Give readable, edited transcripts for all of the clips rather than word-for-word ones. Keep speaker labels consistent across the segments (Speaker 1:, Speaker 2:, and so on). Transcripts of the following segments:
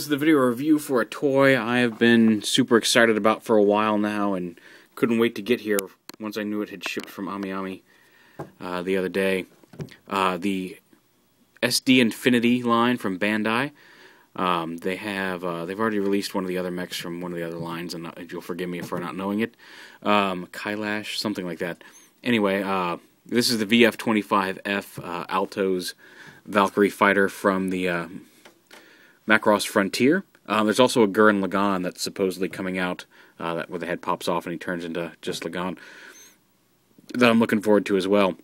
Speaker 1: is the video review for a toy I have been super excited about for a while now and couldn't wait to get here once I knew it had shipped from AmiAmi the other day. The SD Infinity line from Bandai. They've already released one of the other mechs from one of the other lines, and you'll forgive me for not knowing it. Kailash, something like that. Anyway, this is the VF-25F Alto's Valkyrie fighter from the Macross Frontier. There's also a Gurren Lagann that's supposedly coming out where the head pops off and he turns into just Lagann, that I'm looking forward to as well.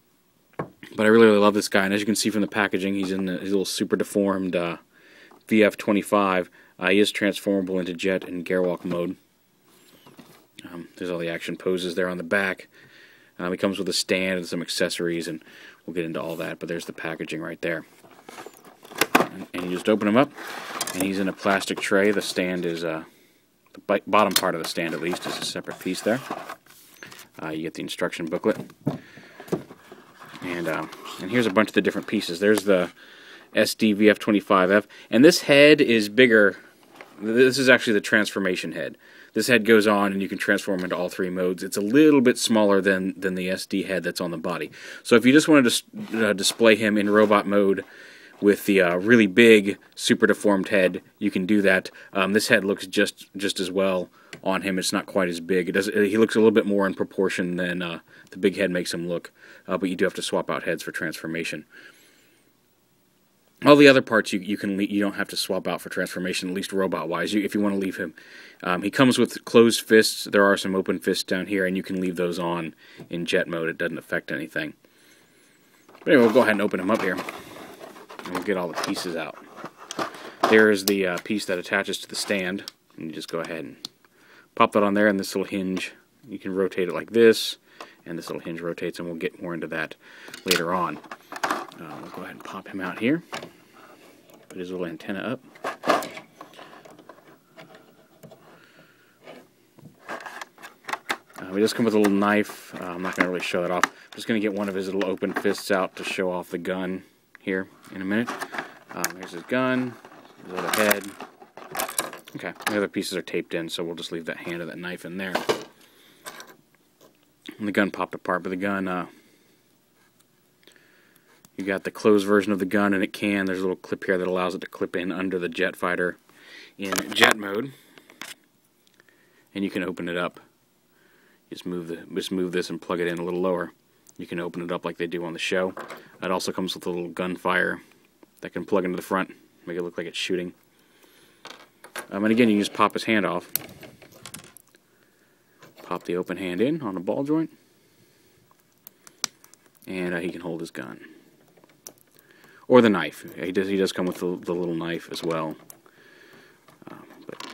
Speaker 1: But I really, really love this guy, and as you can see from the packaging, he's in his little super deformed VF-25. He is transformable into jet and Garwalk mode. There's all the action poses there on the back. He comes with a stand and some accessories, and we'll get into all that, but there's the packaging right there. And you just open him up, and he's in a plastic tray. The stand is, the bottom part of the stand at least, is a separate piece there. You get the instruction booklet. And here's a bunch of the different pieces. There's the SD VF-25F, and this head is bigger. This is actually the transformation head. This head goes on, and you can transform into all three modes. It's a little bit smaller than the SD head that's on the body. So if you just wanted to display him in robot mode with the really big, super deformed head, you can do that. This head looks just as well on him. It's not quite as big. He looks a little bit more in proportion than the big head makes him look. But you do have to swap out heads for transformation. All the other parts you don't have to swap out for transformation, at least robot-wise, if you want to leave him. He comes with closed fists. There are some open fists down here, and you can leave those on in jet mode. It doesn't affect anything. But anyway, we'll go ahead and open him up here, and we'll get all the pieces out. There is the piece that attaches to the stand, and you just go ahead and pop that on there, and this little hinge, you can rotate it like this, and this little hinge rotates, and we'll get more into that later on. We'll go ahead and pop him out here. Put his little antenna up. We just come with a little knife. I'm not going to really show that off. I'm just going to get one of his little open fists out to show off the gun here in a minute. Here's his gun, his little head. Okay, the other pieces are taped in, so we'll just leave that hand of that knife in there. And the gun popped apart, but the gun, you got the closed version of the gun, and there's a little clip here that allows it to clip in under the jet fighter in jet mode. And you can open it up. Just move this and plug it in a little lower. You can open it up like they do on the show. It also comes with a little gunfire that can plug into the front, make it look like it's shooting. And again, you can just pop his hand off. Pop the open hand in on a ball joint, and he can hold his gun. Or the knife. He does come with the little knife as well. But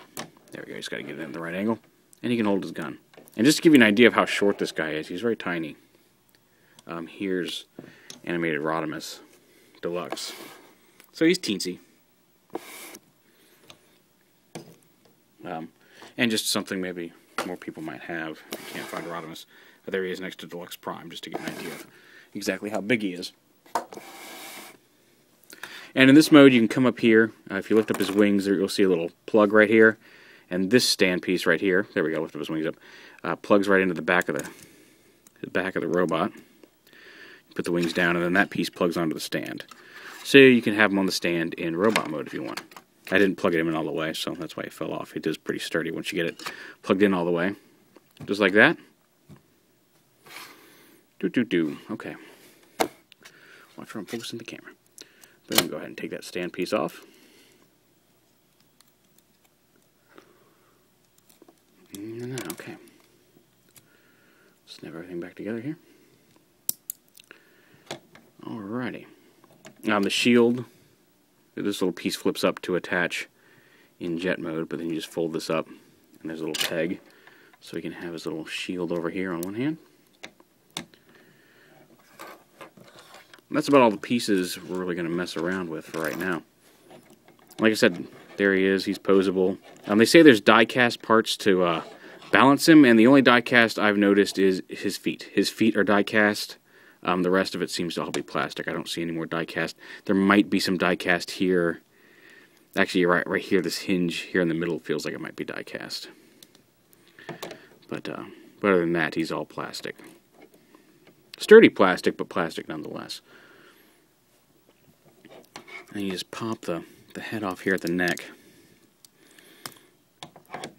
Speaker 1: there we go. He's got to get it in the right angle, and he can hold his gun. And just to give you an idea of how short this guy is, he's very tiny. Here's animated Rodimus Deluxe. So he's teensy. And just something maybe more people might have if you can't find Rodimus. But there he is next to Deluxe Prime, just to get an idea of exactly how big he is. And in this mode, you can come up here. If you lift up his wings, you'll see a little plug right here. And this stand piece right here, there we go, lift up his wings up, plugs right into the back of the robot. Put the wings down, and then that piece plugs onto the stand. So you can have him on the stand in robot mode if you want. I didn't plug it in all the way, so that's why it fell off. It is pretty sturdy once you get it plugged in all the way. Just like that. Okay. Watch where I'm focusing the camera. Then go ahead and take that stand piece off. Okay. Snap everything back together here. Alrighty. Now the shield, this little piece flips up to attach in jet mode, but then you just fold this up, and there's a little peg, so he can have his little shield over here on one hand. And that's about all the pieces we're really going to mess around with for right now. Like I said, there he is. He's posable. They say there's die-cast parts to balance him, and the only die-cast I've noticed is his feet. His feet are die-cast. The rest of it seems to all be plastic. I don't see any more die-cast. There might be some die-cast here Actually, right here, this hinge here in the middle feels like it might be die cast. But other than that, he's all plastic. Sturdy plastic, but plastic nonetheless. And you just pop the head off here at the neck.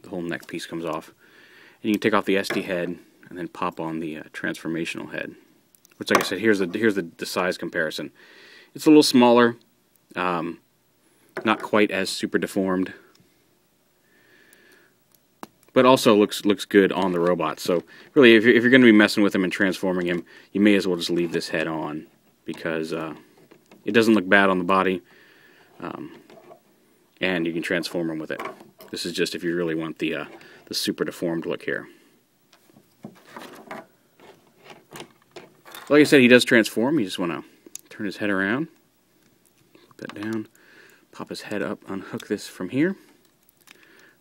Speaker 1: The whole neck piece comes off. And you can take off the SD head and then pop on the transformational head. Which, like I said, here's the size comparison. It's a little smaller, not quite as super deformed, but also looks good on the robot. So really, if you're going to be messing with him and transforming him, you may as well just leave this head on, because it doesn't look bad on the body, and you can transform him with it. This is just if you really want the super deformed look here. Like I said, he does transform. You just want to turn his head around, put that down, pop his head up, unhook this from here.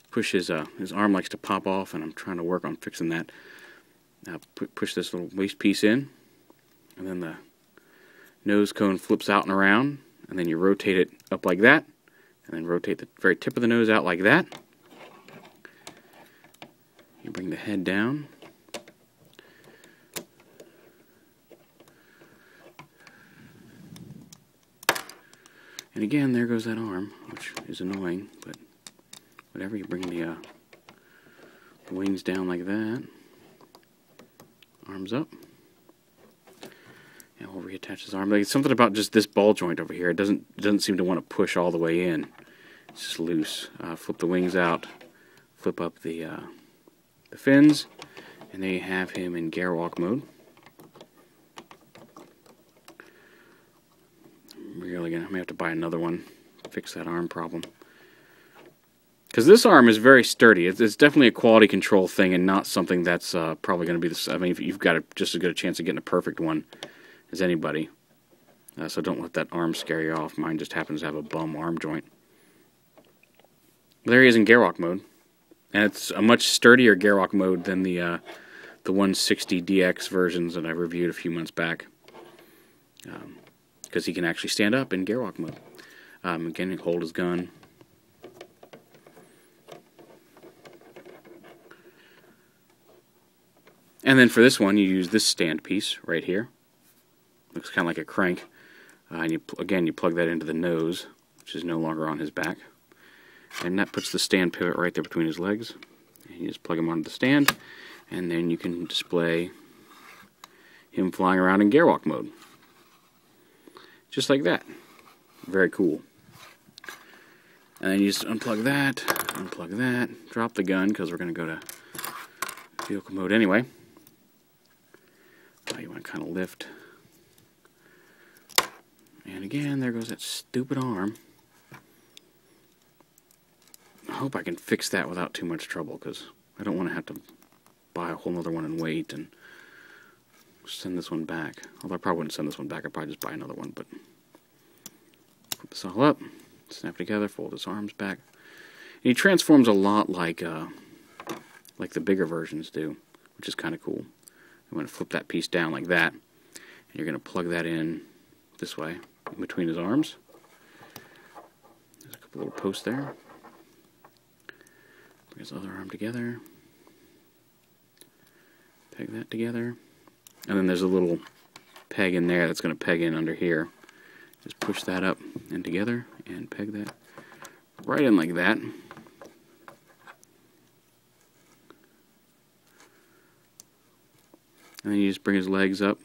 Speaker 1: Push his arm likes to pop off, and I'm trying to work on fixing that. Now push this little waist piece in, and then the nose cone flips out and around, and then you rotate it up like that, and then rotate the very tip of the nose out like that. You bring the head down. And again, there goes that arm, which is annoying, but whatever. You bring the wings down like that, arms up, and we'll reattach his arm. Like, it's something about just this ball joint over here. It doesn't seem to want to push all the way in. It's just loose. Flip the wings out, flip up the fins, and there you have him in Garwalk mode. Really gonna have to buy another one, fix that arm problem. Because this arm is very sturdy. It's definitely a quality control thing, and not something that's probably going to be this. I mean, you've got just as good a chance of getting a perfect one as anybody. So don't let that arm scare you off. Mine just happens to have a bum arm joint. But there he is in Garwalk mode, and it's a much sturdier Garwalk mode than the 160DX versions that I reviewed a few months back. Because he can actually stand up in Garwalk mode. Again, he can hold his gun. And then for this one, you use this stand piece right here. Looks kind of like a crank. And you plug that into the nose, which is no longer on his back. And that puts the stand pivot right there between his legs. And you just plug him onto the stand, and then you can display him flying around in Garwalk mode. Just like that. Very cool. And then you just unplug that, drop the gun, because we're going to go to vehicle mode anyway. You want to kind of lift. And again, there goes that stupid arm. I hope I can fix that without too much trouble, because I don't want to have to buy a whole other one and wait and send this one back. Although I probably wouldn't send this one back. I'd probably just buy another one. But put this all up, snap it together, fold his arms back. And he transforms a lot like the bigger versions do, which is kind of cool. I'm going to flip that piece down like that, and you're going to plug that in this way, in between his arms. There's a couple little posts there. Bring his other arm together. Peg that together. And then there's a little peg in there that's going to peg in under here. Just push that up and together and peg that right in like that. And then you just bring his legs up,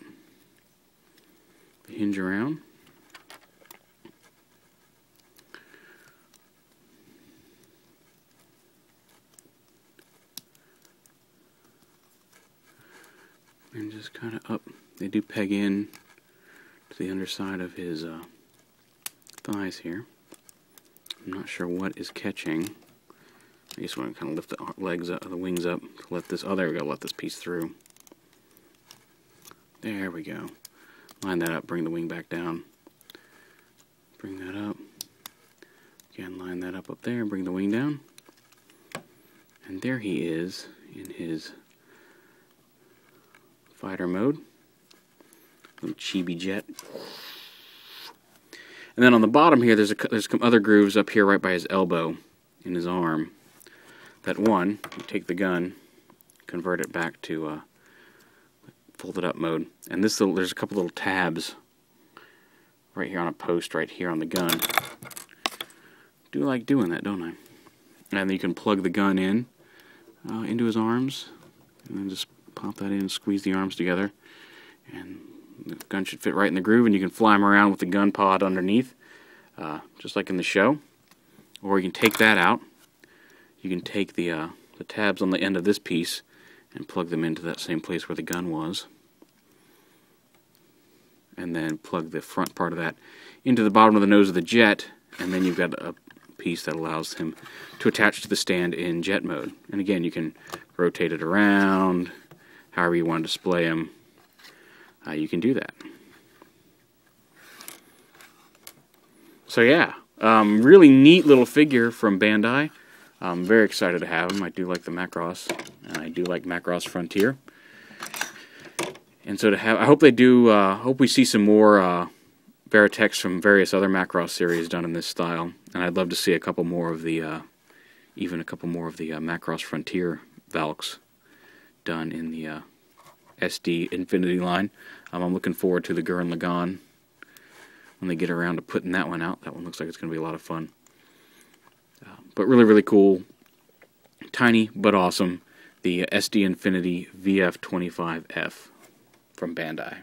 Speaker 1: hinge around. And just kind of up. They do peg in to the underside of his thighs here. I'm not sure what is catching. I just want to kind of lift the legs up, the wings up, to let this. Oh, there we go. Let this piece through. There we go. Line that up. Bring the wing back down. Bring that up. Again, line that up there. Bring the wing down. And there he is in his fighter mode. Little chibi jet. And then on the bottom here, there's some other grooves up here right by his elbow in his arm. That one, you take the gun, convert it back to folded up mode. And there's a couple little tabs right here on a post right here on the gun. Do like doing that, don't I? And then you can plug the gun in into his arms, and then just pop that in and squeeze the arms together. And the gun should fit right in the groove, and you can fly him around with the gun pod underneath, just like in the show. Or you can take that out. You can take the tabs on the end of this piece and plug them into that same place where the gun was. And then plug the front part of that into the bottom of the nose of the jet, and then you've got a piece that allows him to attach to the stand in jet mode. And again, you can rotate it around, however you want to display him. You can do that. So yeah, really neat little figure from Bandai. I'm very excited to have him. I do like the Macross, and I do like Macross Frontier. And so I hope they do. Hope we see some more veritechs from various other Macross series done in this style. And I'd love to see a couple more of the, even a couple more of the Macross Frontier Valks done in the SD Infinity line. I'm looking forward to the Gurren Lagann when they get around to putting that one out. That one looks like it's going to be a lot of fun. But really, really cool. Tiny, but awesome. The SD Infinity VF-25F from Bandai.